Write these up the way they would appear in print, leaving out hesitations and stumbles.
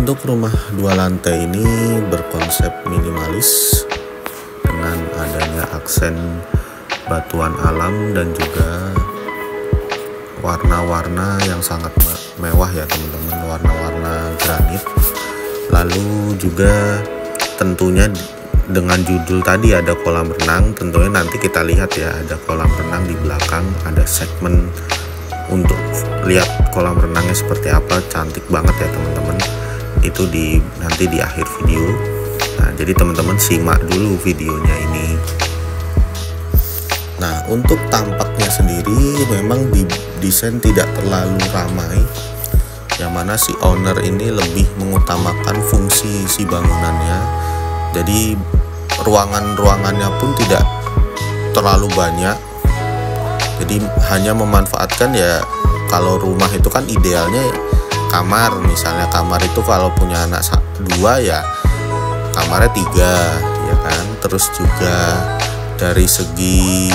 Untuk rumah 2 lantai ini berkonsep minimalis dengan adanya aksen batuan alam dan juga warna-warna yang sangat mewah ya teman-teman, warna-warna granit. Lalu juga tentunya dengan judul tadi ada kolam renang, tentunya nanti kita lihat ya, ada kolam renang di belakang, ada segmen untuk lihat kolam renangnya seperti apa. Cantik banget ya teman-teman, itu nanti di akhir video. Nah, jadi teman-teman simak dulu videonya ini. Nah, untuk tampaknya sendiri memang didesain tidak terlalu ramai, yang mana si owner ini lebih mengutamakan fungsi si bangunannya. Jadi ruangan-ruangannya pun tidak terlalu banyak, jadi hanya memanfaatkan ya, kalau rumah itu kan idealnya kamar, misalnya kamar itu kalau punya anak 2 ya kamarnya 3 ya kan. Terus juga dari segi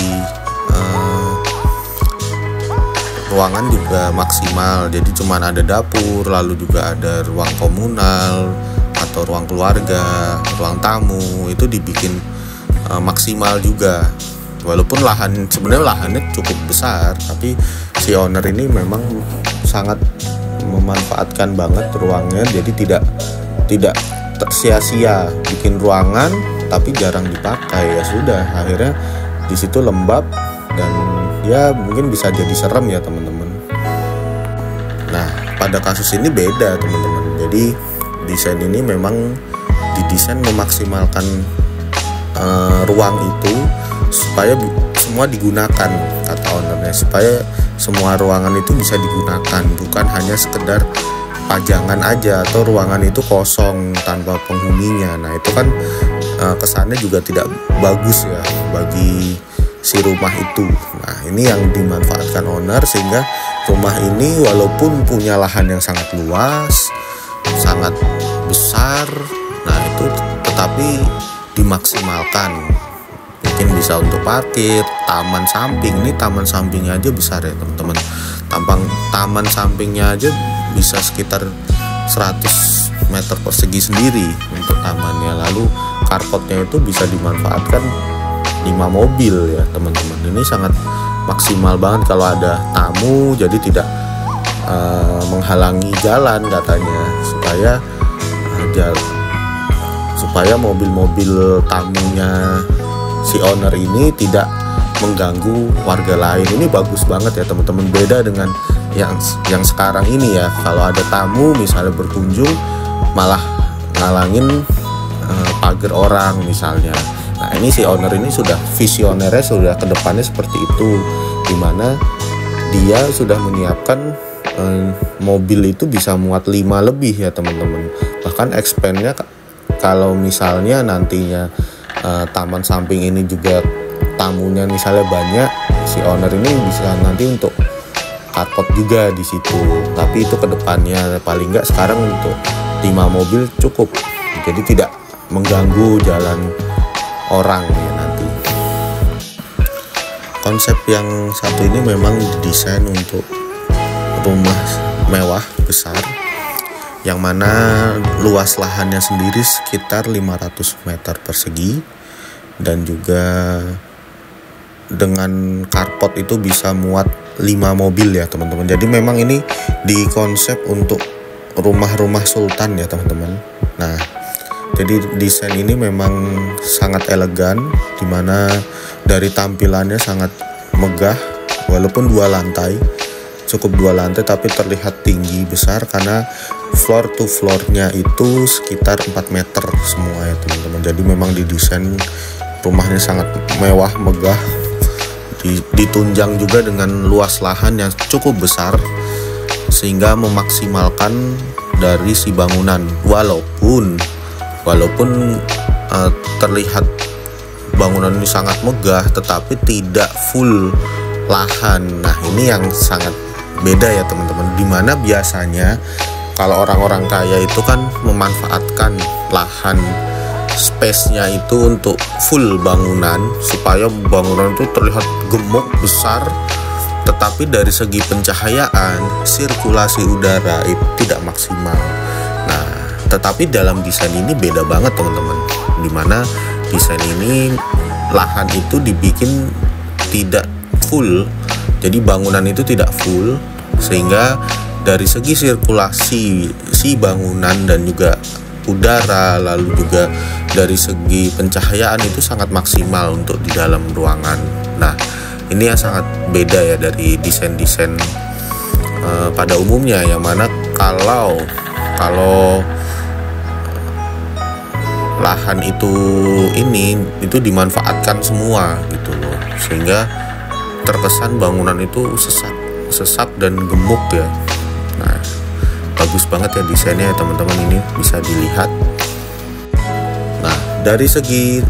ruangan juga maksimal, jadi cuman ada dapur, lalu juga ada ruang komunal atau ruang keluarga, ruang tamu, itu dibikin maksimal juga. Walaupun sebenarnya lahannya cukup besar, tapi si owner ini memang sangat memanfaatkan banget ruangnya, jadi tidak sia-sia bikin ruangan tapi jarang dipakai. Ya sudah, akhirnya di situ lembab dan ya mungkin bisa jadi serem ya teman-teman. Nah, pada kasus ini beda teman-teman, jadi desain ini memang didesain memaksimalkan ruang itu supaya semua digunakan, kata ownernya, supaya semua ruangan itu bisa digunakan, bukan hanya sekedar pajangan aja atau ruangan itu kosong tanpa penghuninya. Nah, itu kan kesannya juga tidak bagus ya bagi si rumah itu. Nah, ini yang dimanfaatkan owner, sehingga rumah ini walaupun punya lahan yang sangat luas, sangat besar, nah itu tetapi dimaksimalkan. Mungkin bisa untuk parkir, taman samping. Ini taman sampingnya aja besar ya teman-teman. Taman sampingnya aja bisa sekitar 100 meter persegi sendiri untuk tamannya. Lalu carportnya itu bisa dimanfaatkan 5 mobil ya teman-teman. Ini sangat maksimal banget kalau ada tamu, jadi tidak menghalangi jalan katanya, supaya mobil-mobil tamunya si owner ini tidak mengganggu warga lain. Ini bagus banget ya teman-teman, beda dengan yang sekarang ini ya. Kalau ada tamu misalnya berkunjung malah ngalangin pagar orang misalnya. Nah, ini si owner ini sudah visionernya, sudah kedepannya seperti itu, dimana dia sudah menyiapkan mobil itu bisa muat 5 lebih ya teman-teman. Bahkan expand-nya kalau misalnya nantinya taman samping ini juga tamunya misalnya banyak, si owner ini bisa nanti untuk carport juga di situ. Tapi itu kedepannya, paling nggak sekarang untuk 5 mobil cukup, jadi tidak mengganggu jalan orang ya nanti. Konsep yang satu ini memang didesain untuk rumah mewah besar, yang mana luas lahannya sendiri sekitar 500 meter persegi, dan juga dengan carport itu bisa muat 5 mobil ya teman-teman. Jadi memang ini dikonsep untuk rumah-rumah sultan ya teman-teman. Nah, jadi desain ini memang sangat elegan, dimana dari tampilannya sangat megah. Walaupun 2 lantai, cukup 2 lantai, tapi terlihat tinggi besar karena floor to floornya itu sekitar 4 meter semua ya teman-teman. Jadi memang didesain rumahnya sangat mewah, megah, ditunjang juga dengan luas lahan yang cukup besar, sehingga memaksimalkan dari si bangunan. Walaupun terlihat bangunan ini sangat megah, tetapi tidak full lahan. Nah, ini yang sangat beda ya teman-teman, dimana biasanya kalau orang-orang kaya itu kan memanfaatkan lahan space-nya itu untuk full bangunan, supaya bangunan itu terlihat gemuk besar, tetapi dari segi pencahayaan, sirkulasi udara itu tidak maksimal. Nah, tetapi dalam desain ini beda banget teman-teman, dimana desain ini lahan itu dibikin tidak full, jadi bangunan itu tidak full, sehingga dari segi sirkulasi si bangunan dan juga udara, lalu juga dari segi pencahayaan itu sangat maksimal untuk di dalam ruangan. Nah, ini yang sangat beda ya dari desain-desain pada umumnya, yang mana kalau lahan itu dimanfaatkan semua gitu loh, sehingga terkesan bangunan itu sesak dan gemuk ya. Nah, bagus banget ya desainnya ya teman-teman, ini bisa dilihat. Nah, dari segi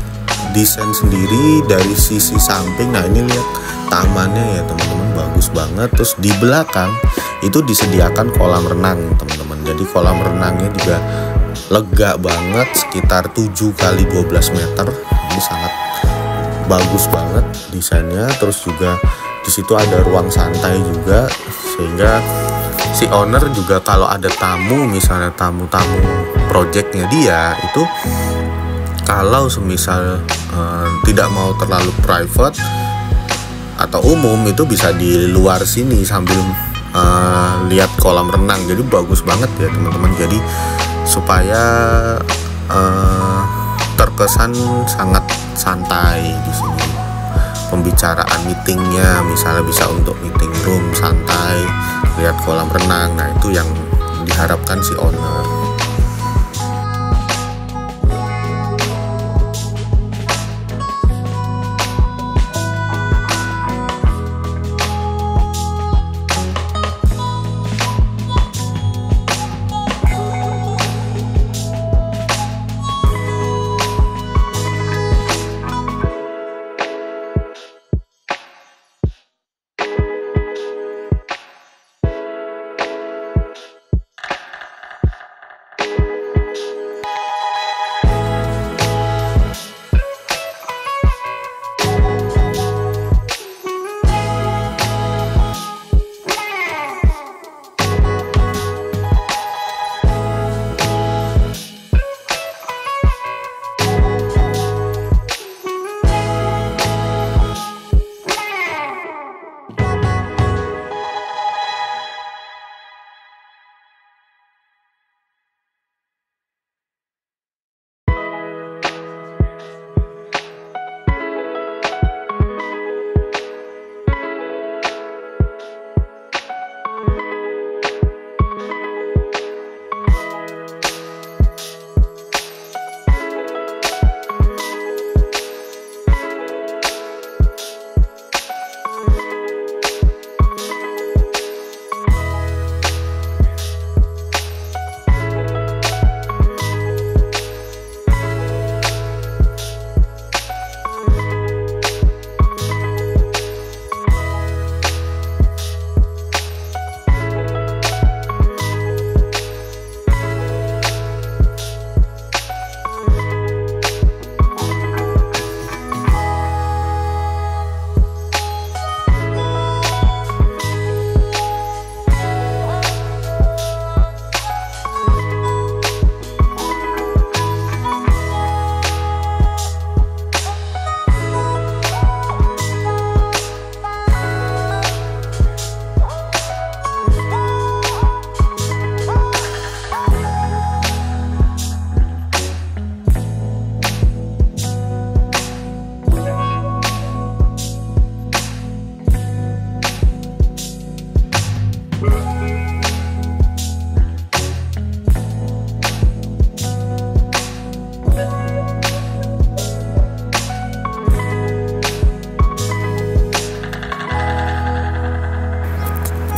desain sendiri dari sisi samping, nah ini lihat tamannya ya teman-teman, bagus banget. Terus di belakang itu disediakan kolam renang teman-teman, jadi kolam renangnya juga lega banget, sekitar 7 kali 12 meter. Ini sangat bagus banget desainnya. Terus juga di situ ada ruang santai juga, sehingga si owner juga kalau ada tamu, misalnya tamu-tamu projectnya dia itu, kalau semisal tidak mau terlalu private atau umum, itu bisa di luar sini sambil lihat kolam renang. Jadi bagus banget ya teman-teman, jadi supaya terkesan sangat santai di sini. Pembicaraan meetingnya misalnya bisa untuk meeting room santai, lihat kolam renang. Nah, itu yang diharapkan si owner.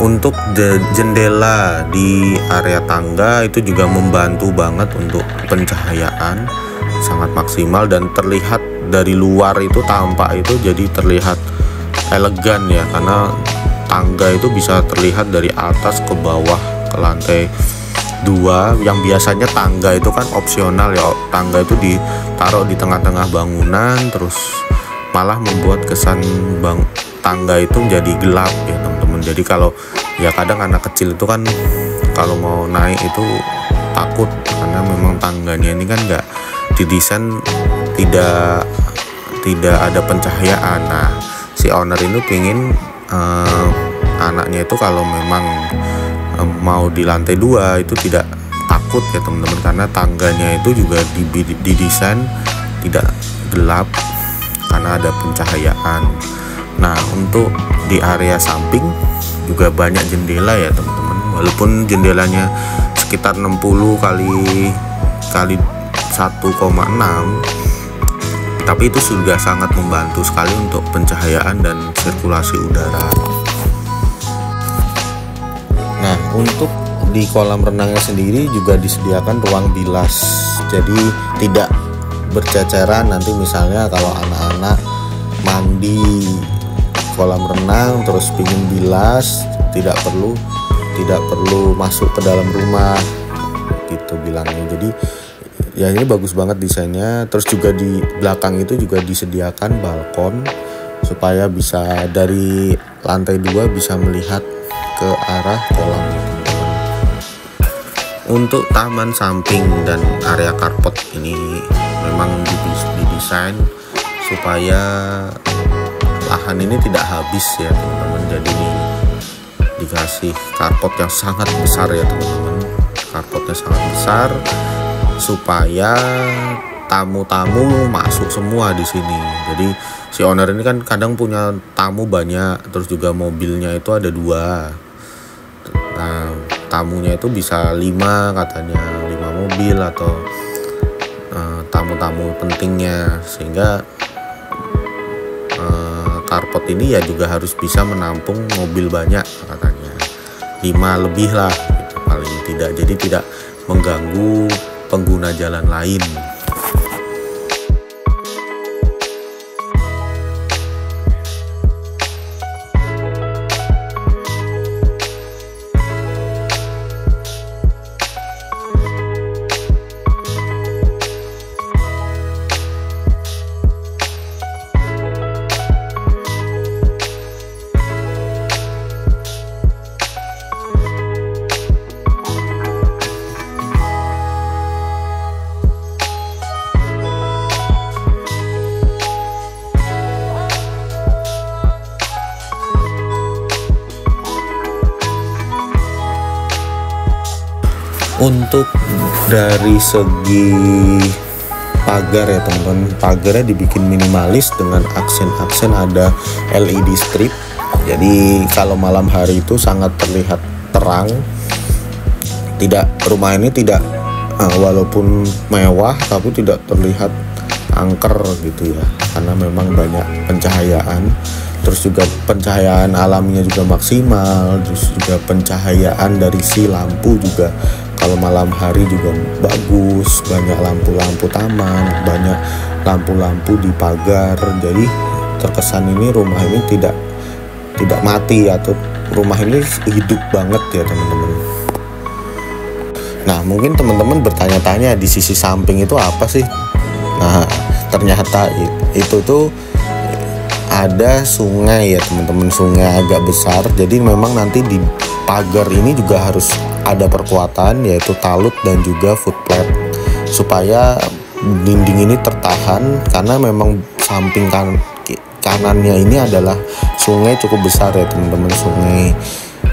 Untuk jendela di area tangga itu juga membantu banget untuk pencahayaan, sangat maksimal, dan terlihat dari luar itu tampak itu jadi terlihat elegan ya, karena tangga itu bisa terlihat dari atas ke bawah ke lantai 2. Yang biasanya tangga itu kan opsional ya, tangga itu ditaruh di tengah-tengah bangunan, terus malah membuat kesan tangga itu menjadi gelap ya teman-teman. Jadi kalau ya kadang anak kecil itu kan kalau mau naik itu takut karena memang tangganya ini kan nggak didesain, tidak ada pencahayaan. Nah, si owner ini pingin anaknya itu kalau memang mau di lantai 2 itu tidak takut ya teman-teman, karena tangganya itu juga didesain tidak gelap karena ada pencahayaan. Nah, untuk di area samping juga banyak jendela ya teman-teman, walaupun jendelanya sekitar 60 kali 1,6, tapi itu sudah sangat membantu sekali untuk pencahayaan dan sirkulasi udara. Nah, untuk di kolam renangnya sendiri juga disediakan ruang bilas, jadi tidak berceceran. Nanti misalnya kalau anak-anak mandi kolam renang terus pingin bilas, tidak perlu masuk ke dalam rumah gitu bilangnya. Jadi ya ini bagus banget desainnya. Terus juga di belakang itu juga disediakan balkon supaya bisa dari lantai 2 bisa melihat ke arah kolam. Untuk taman samping dan area karpet ini memang didesain supaya lahan ini tidak habis ya teman-teman. Jadi dikasih karpet yang sangat besar ya teman-teman, karpetnya sangat besar supaya tamu-tamu masuk semua di sini. Jadi si owner ini kan kadang punya tamu banyak, terus juga mobilnya itu ada 2. Nah, tamunya itu bisa 5 katanya, 5 mobil atau tamu-tamu pentingnya, sehingga karpet ini ya juga harus bisa menampung mobil banyak katanya, 5 lebih lah gitu, paling tidak, jadi tidak mengganggu pengguna jalan lain. Untuk dari segi pagar ya teman-teman, pagarnya dibikin minimalis dengan aksen-aksen ada LED strip. Jadi kalau malam hari itu sangat terlihat terang. Rumah ini tidak walaupun mewah tapi tidak terlihat angker gitu ya, karena memang banyak pencahayaan. Terus juga pencahayaan alaminya juga maksimal, terus juga pencahayaan dari si lampu juga kalau malam hari juga bagus, banyak lampu-lampu taman, banyak lampu-lampu di pagar. Jadi terkesan ini rumah ini tidak mati, atau rumah ini hidup banget ya teman-teman. Nah, mungkin teman-teman bertanya-tanya di sisi samping itu apa sih? Nah, ternyata itu tuh ada sungai ya teman-teman, sungai agak besar. Jadi memang nanti di pagar ini juga harus ada perkuatan, yaitu talut dan juga foot plate, supaya dinding ini tertahan, karena memang samping kanannya ini adalah sungai cukup besar ya teman-teman,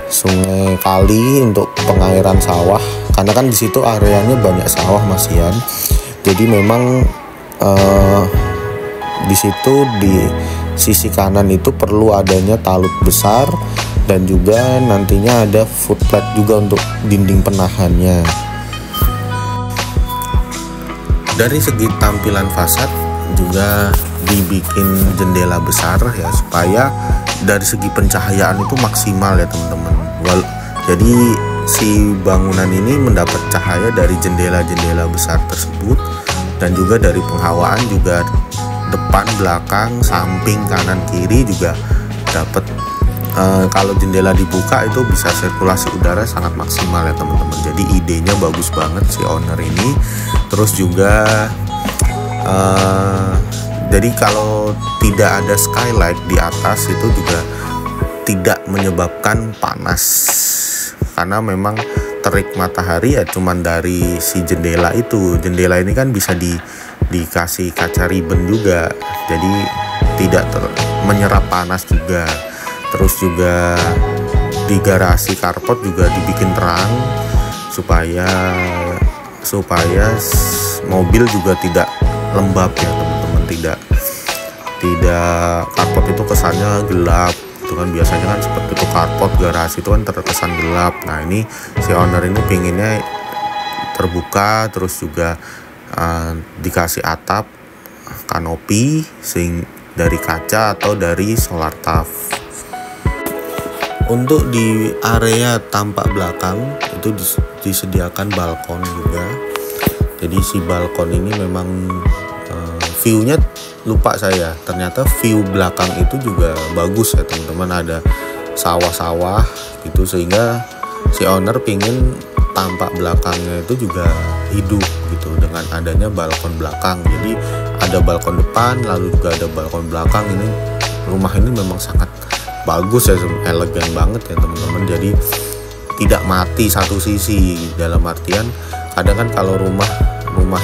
sungai kali untuk pengairan sawah, karena kan di situ areanya banyak sawah masian. Jadi memang di situ di sisi kanan itu perlu adanya talut besar, dan juga nantinya ada foot plate juga untuk dinding penahannya. Dari segi tampilan fasad juga dibikin jendela besar ya, supaya dari segi pencahayaan itu maksimal ya teman-teman. Jadi si bangunan ini mendapat cahaya dari jendela-jendela besar tersebut, dan juga dari penghawaan juga depan, belakang, samping, kanan, kiri juga dapat. Kalau jendela dibuka itu bisa sirkulasi udara sangat maksimal ya teman-teman. Jadi idenya bagus banget si owner ini. Terus juga jadi kalau tidak ada skylight di atas itu juga tidak menyebabkan panas, karena memang terik matahari ya cuman dari si jendela itu. Jendela ini kan bisa dikasih kaca ribbon juga, jadi tidak menyerap panas juga. Terus juga di garasi carport juga dibikin terang supaya mobil juga tidak lembab ya teman-teman, tidak carport itu kesannya gelap itu kan, biasanya kan seperti itu carport garasi itu kan terkesan gelap. Nah ini si owner ini pinginnya terbuka, terus juga dikasih atap kanopi dari kaca atau dari solar tuf. Untuk di area tampak belakang itu disediakan balkon juga. Jadi si balkon ini memang view-nya lupa saya, ternyata view belakang itu juga bagus ya teman-teman, ada sawah-sawah gitu, sehingga si owner pingin tampak belakangnya itu juga hidup gitu dengan adanya balkon belakang. Jadi ada balkon depan lalu juga ada balkon belakang. Ini rumah ini memang sangat bagus ya, elegan banget ya teman-teman. Jadi tidak mati satu sisi, dalam artian kadang kan kalau rumah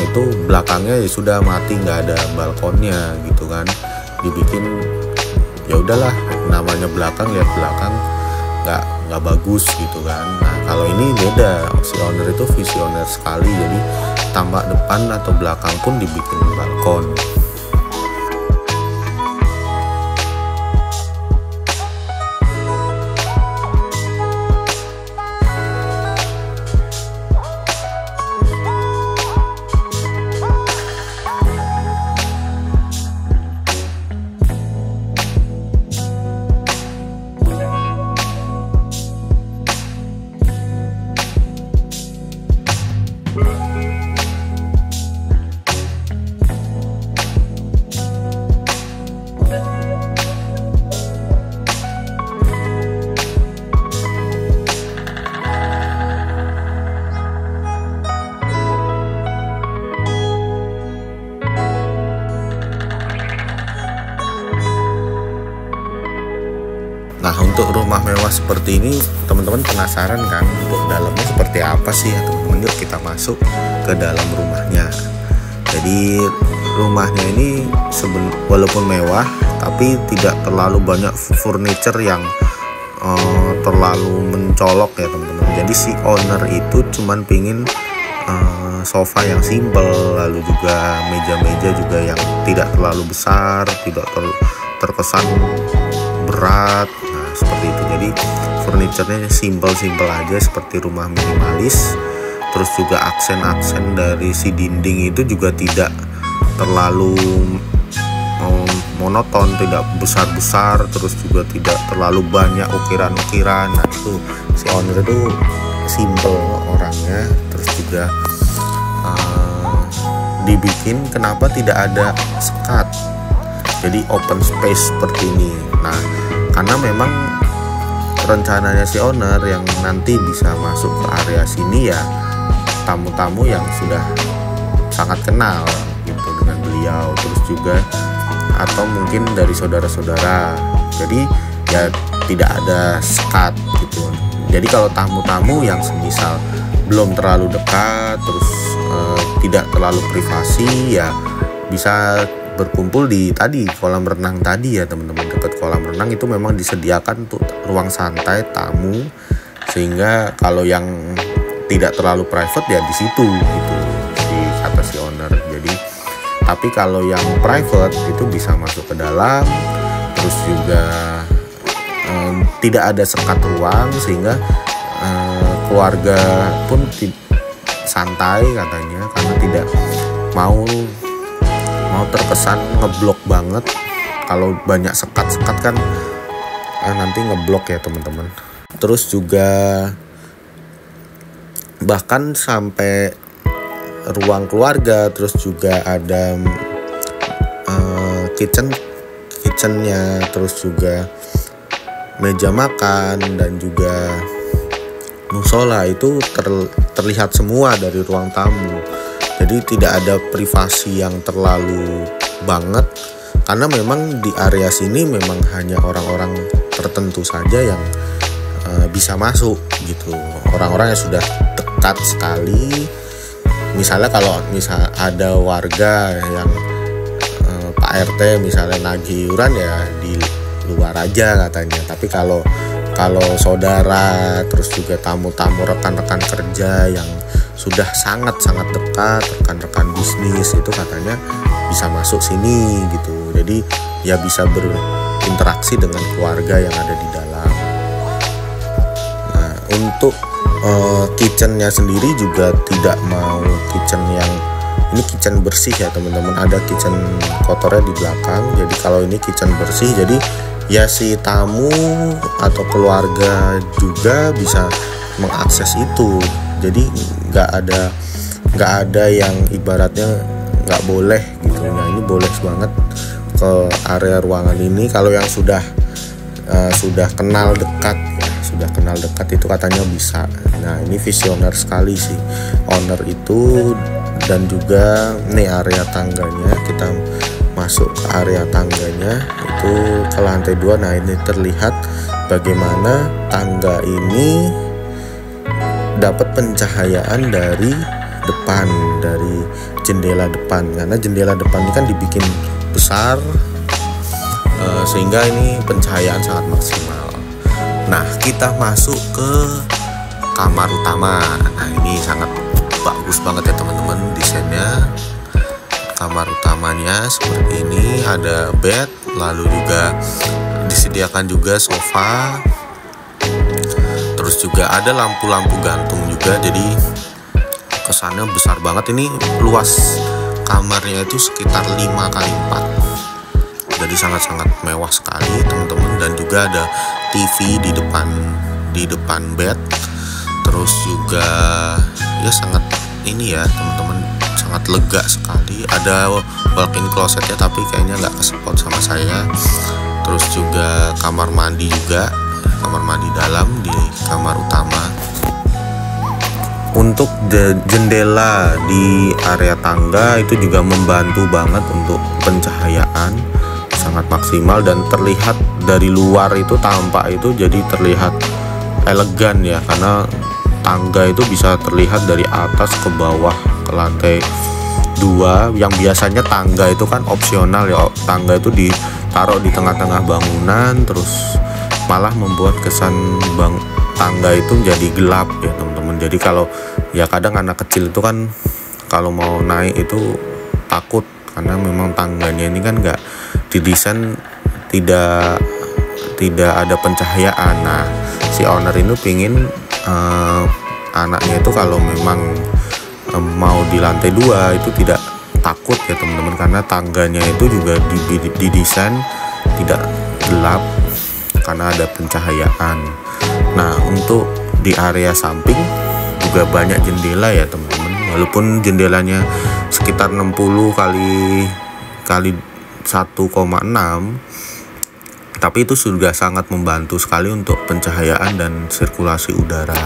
itu belakangnya ya sudah mati, nggak ada balkonnya gitu kan, dibikin ya udahlah namanya belakang, lihat belakang nggak bagus gitu kan. Nah kalau ini beda, si owner itu visioner sekali, jadi tampak depan atau belakang pun dibikin balkon. Nah untuk rumah mewah seperti ini teman-teman penasaran kan untuk dalamnya seperti apa sih ya teman-teman? Yuk kita masuk ke dalam rumahnya. Jadi rumahnya ini walaupun mewah tapi tidak terlalu banyak furniture yang terlalu mencolok ya teman-teman. Jadi si owner itu cuman pingin sofa yang simple, lalu juga meja-meja juga yang tidak terlalu besar, tidak terkesan berat. Nah seperti itu, jadi furniturnya simple aja seperti rumah minimalis. Terus juga aksen-aksen dari si dinding itu juga tidak terlalu monoton, tidak besar-besar, terus juga tidak terlalu banyak ukiran-ukiran. Nah itu si owner itu simple orangnya. Terus juga dibikin kenapa tidak ada sekat, jadi open space seperti ini. Nah karena memang rencananya si owner yang nanti bisa masuk ke area sini ya tamu-tamu yang sudah sangat kenal gitu dengan beliau, terus juga atau mungkin dari saudara-saudara. Jadi ya tidak ada sekat gitu. Jadi kalau tamu-tamu yang semisal belum terlalu dekat, terus tidak terlalu privasi, ya bisa berkumpul di kolam renang tadi ya teman-teman. Dekat kolam renang itu memang disediakan untuk ruang santai tamu, sehingga kalau yang tidak terlalu private ya di situ gitu, di kata si owner. Jadi tapi kalau yang private itu bisa masuk ke dalam, terus juga tidak ada sekat ruang, sehingga keluarga pun santai katanya, karena tidak mau terkesan ngeblok banget. Kalau banyak sekat-sekat kan nanti ngeblok ya teman-teman. Terus juga bahkan sampai ruang keluarga, terus juga ada kitchennya, terus juga meja makan dan juga musola itu terlihat semua dari ruang tamu. Jadi tidak ada privasi yang terlalu banget, karena memang di area sini memang hanya orang-orang tertentu saja yang bisa masuk gitu. Orang-orang yang sudah dekat sekali, misalnya kalau ada warga yang Pak RT misalnya nagih iuran ya di luar aja katanya. Tapi kalau saudara, terus juga tamu-tamu, rekan-rekan kerja yang sudah sangat-sangat dekat, rekan-rekan bisnis itu katanya bisa masuk sini gitu. Jadi ya bisa berinteraksi dengan keluarga yang ada di dalam. Nah, untuk kitchennya sendiri juga tidak mau kitchen yang ini kitchen bersih ya teman-teman. Ada kitchen kotornya di belakang. Jadi kalau ini kitchen bersih, jadi ya si tamu atau keluarga juga bisa mengakses itu. Jadi nggak ada yang ibaratnya nggak boleh gitu. Nah, ini boleh banget ke area ruangan ini. Kalau yang sudah kenal dekat ya, sudah kenal dekat itu katanya bisa. Nah, ini visioner sekali sih owner itu. Dan juga nih area tangganya, kita masuk ke area tangganya itu ke lantai 2. Nah, ini terlihat bagaimana tangga ini dapat pencahayaan dari depan, dari jendela depan, karena jendela depan ini kan dibikin besar sehingga ini pencahayaan sangat maksimal. Nah, kita masuk ke kamar utama. Nah, ini sangat bagus banget ya teman-teman desainnya. Kamar utamanya seperti ini, ada bed, lalu juga disediakan juga sofa, terus juga ada lampu-lampu gantung juga. Jadi kesannya besar banget. Ini luas kamarnya itu sekitar 5x4, jadi sangat-sangat mewah sekali teman-teman. Dan juga ada TV di depan bed. Terus juga ya sangat ini ya teman-teman, sangat lega sekali. Ada walk-in closetnya tapi kayaknya nggak kesepot sama saya. Terus juga kamar mandi juga, kamar mandi dalam di kamar utama. Untuk jendela di area tangga itu juga membantu banget untuk pencahayaan, sangat maksimal. Dan terlihat dari luar itu tampak itu jadi terlihat elegan ya, karena tangga itu bisa terlihat dari atas ke bawah ke lantai 2. Yang biasanya tangga itu kan opsional ya, tangga itu ditaruh di tengah-tengah bangunan, terus malah membuat kesan tangga itu jadi gelap ya teman-teman. Jadi kalau ya kadang anak kecil itu kan kalau mau naik itu takut, karena memang tangganya ini kan nggak didesain, tidak ada pencahayaan. Nah, si owner ini pingin anaknya itu kalau memang mau di lantai 2 itu tidak takut ya teman-teman, karena tangganya itu juga didesain tidak gelap karena ada pencahayaan. Nah, untuk di area samping juga banyak jendela ya teman-teman. Walaupun jendelanya sekitar 60 kali 1,6, tapi itu sudah sangat membantu sekali untuk pencahayaan dan sirkulasi udara.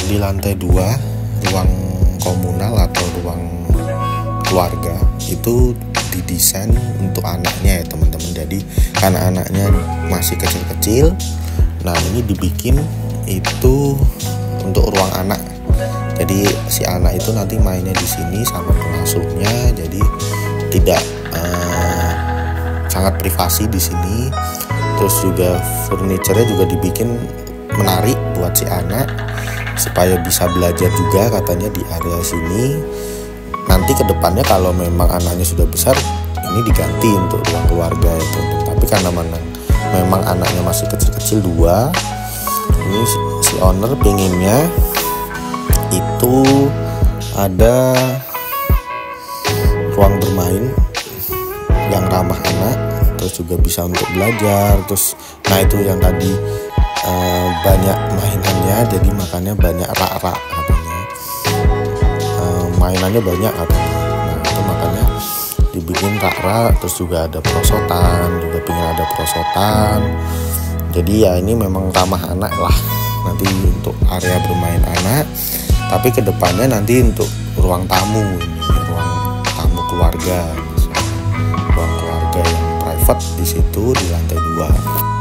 Di lantai 2 ruang komunal atau ruang keluarga itu didesain untuk anaknya ya teman-teman. Jadi karena anaknya masih kecil-kecil, nah ini dibikin itu untuk ruang anak. Jadi si anak itu nanti mainnya di sini sama pengasuhnya, jadi tidak sangat privasi di sini. Terus juga furniture-nya juga dibikin menarik buat si anak supaya bisa belajar juga katanya di area sini. Nanti kedepannya kalau memang anaknya sudah besar, ini diganti untuk ruang keluarga itu. Tapi karena memang anaknya masih kecil-kecil 2, ini si owner pengennya itu ada ruang bermain yang ramah anak, terus juga bisa untuk belajar. Terus nah itu yang tadi banyak mainannya, jadi makanya banyak rak-rak katanya, mainannya banyak katanya. Nah itu makanya dibikin rak-rak. Terus juga ada perosotan, juga pengen ada perosotan. Jadi ya ini memang ramah anak lah nanti untuk area bermain anak. Tapi kedepannya nanti untuk ruang tamu, ini ruang tamu keluarga, misalnya ruang keluarga yang private di situ di lantai 2.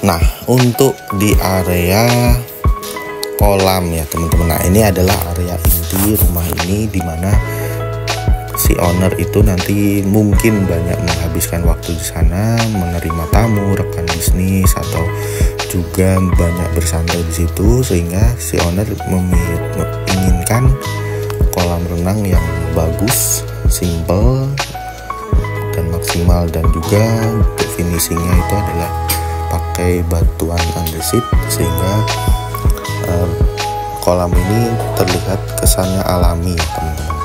Nah untuk di area kolam ya teman-teman, nah ini adalah area inti rumah ini, dimana si owner itu nanti mungkin banyak menghabiskan waktu di sana menerima tamu, rekan bisnis, atau juga banyak bersantai di situ, sehingga si owner menginginkan kolam renang yang bagus, simple dan maksimal, dan juga untuk finishingnya itu adalah pakai batuan andesit sehingga kolam ini terlihat kesannya alami ya teman-teman.